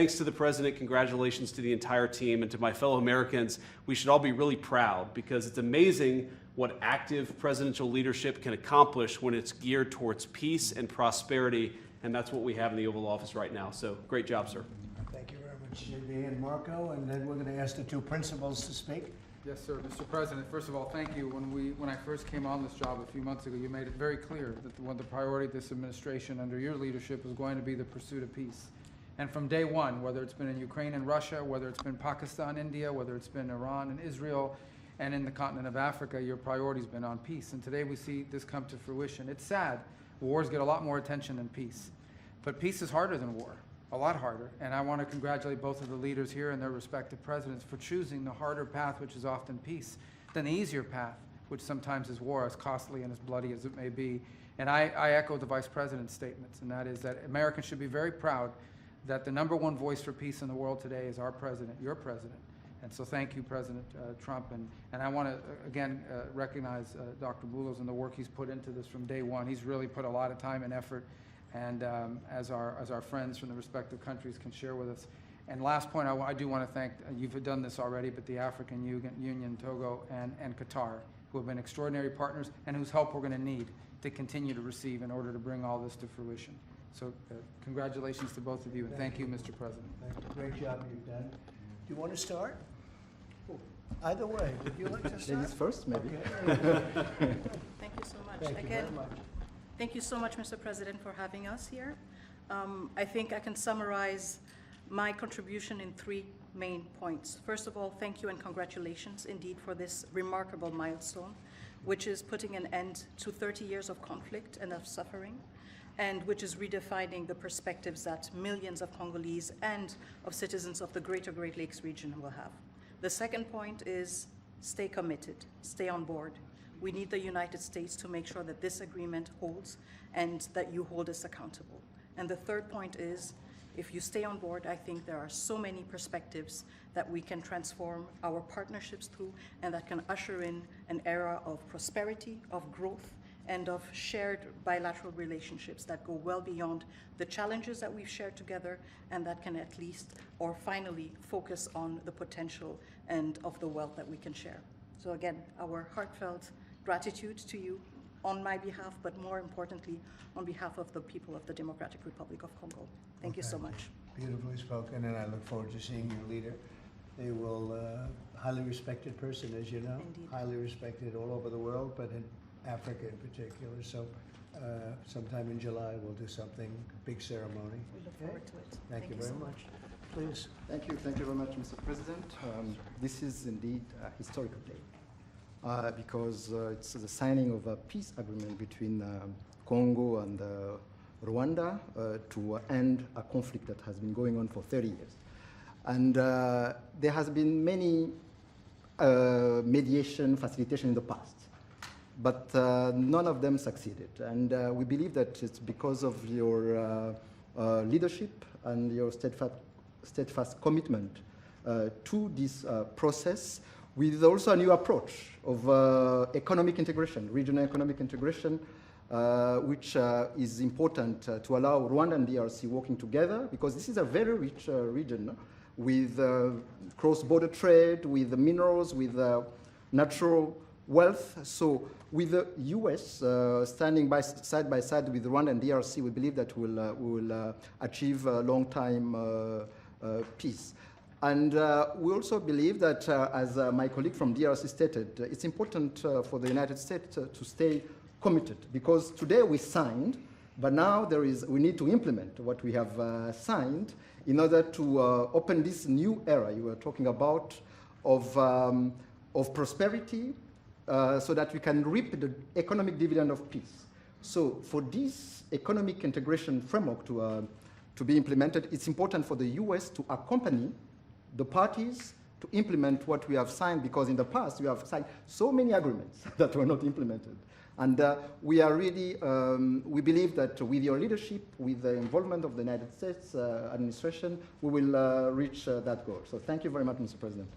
Thanks to the President, congratulations to the entire team, and to my fellow Americans. We should all be really proud because it's amazing what active presidential leadership can accomplish when it's geared towards peace and prosperity, and that's what we have in the Oval Office right now. So great job, sir. Thank you very much, JB and Marco, and then we're going to ask the two principals to speak. Yes, sir. Mr. President, first of all, thank you. When I first came on this job a few months ago, you made it very clear that one of the priority of this administration under your leadership was going to be the pursuit of peace. And from day one, whether it's been in Ukraine and Russia, whether it's been Pakistan, India, whether it's been Iran and Israel, and in the continent of Africa, your priority's been on peace. And today we see this come to fruition. It's sad. Wars get a lot more attention than peace. But peace is harder than war, a lot harder. And I want to congratulate both of the leaders here and their respective presidents for choosing the harder path, which is often peace, than the easier path, which sometimes is war, as costly and as bloody as it may be. And I echo the Vice President's statements, and that is that Americans should be very proud that the #1 voice for peace in the world today is our president, your president. And so thank you, President Trump. And I want to, again, recognize Dr. Boulos and the work he's put into this from day one. He's really put a lot of time and effort, and as our friends from the respective countries can share with us. And last point, I do want to thank, you've done this already, but the African Union, Togo, and Qatar, who have been extraordinary partners and whose help we're going to need to continue to receive in order to bring all this to fruition. So congratulations to both of you, and thank you, Mr. President. Thank you. Great job you've done. Do you want to start? Either way, would you like to start? Ladies first, maybe. Thank you so much. Thank you very much. Thank you so much, Mr. President, for having us here. I think I can summarize my contribution in 3 main points. First of all, thank you and congratulations indeed for this remarkable milestone, which is putting an end to 30 years of conflict and of suffering, and which is redefining the perspectives that millions of Congolese and of citizens of the greater Great Lakes region will have. The second point is stay committed, stay on board. We need the United States to make sure that this agreement holds and that you hold us accountable. And the third point is, if you stay on board, I think there are so many perspectives that we can transform our partnerships through, and that can usher in an era of prosperity, of growth, and of shared bilateral relationships that go well beyond the challenges that we've shared together, and that can at least, or finally, focus on the potential and of the wealth that we can share. So again, our heartfelt gratitude to you on my behalf, but more importantly, on behalf of the people of the Democratic Republic of Congo. Thank you so much. Beautifully spoken, and I look forward to seeing your leader. They will, highly respected person, as you know. Indeed. Highly respected all over the world, but in Africa in particular. So sometime in July, we'll do something, big ceremony. We look forward to it. Thank you very so much. Please. Thank you very much, Mr. President. This is indeed a historical day because it's the signing of a peace agreement between Congo and Rwanda to end a conflict that has been going on for 30 years. And there has been many mediation, facilitation in the past, but none of them succeeded. And we believe that it's because of your leadership and your steadfast commitment to this process, with also a new approach of economic integration, regional economic integration, which is important to allow Rwanda and DRC working together, because this is a very rich region with cross-border trade, with minerals, with natural wealth. So with the US standing side by side with Rwanda and DRC, we believe that we will achieve a long-time peace. And we also believe that, as my colleague from DRC stated, it's important for the United States to stay committed, because today we signed, but now we need to implement what we have signed in order to open this new era you were talking about of prosperity, so that we can reap the economic dividend of peace. So for this economic integration framework to be implemented, it's important for the US to accompany the parties to implement what we have signed, because in the past we have signed so many agreements that were not implemented. And we are really, we believe that with your leadership, with the involvement of the United States administration, we will reach that goal. So thank you very much, Mr. President.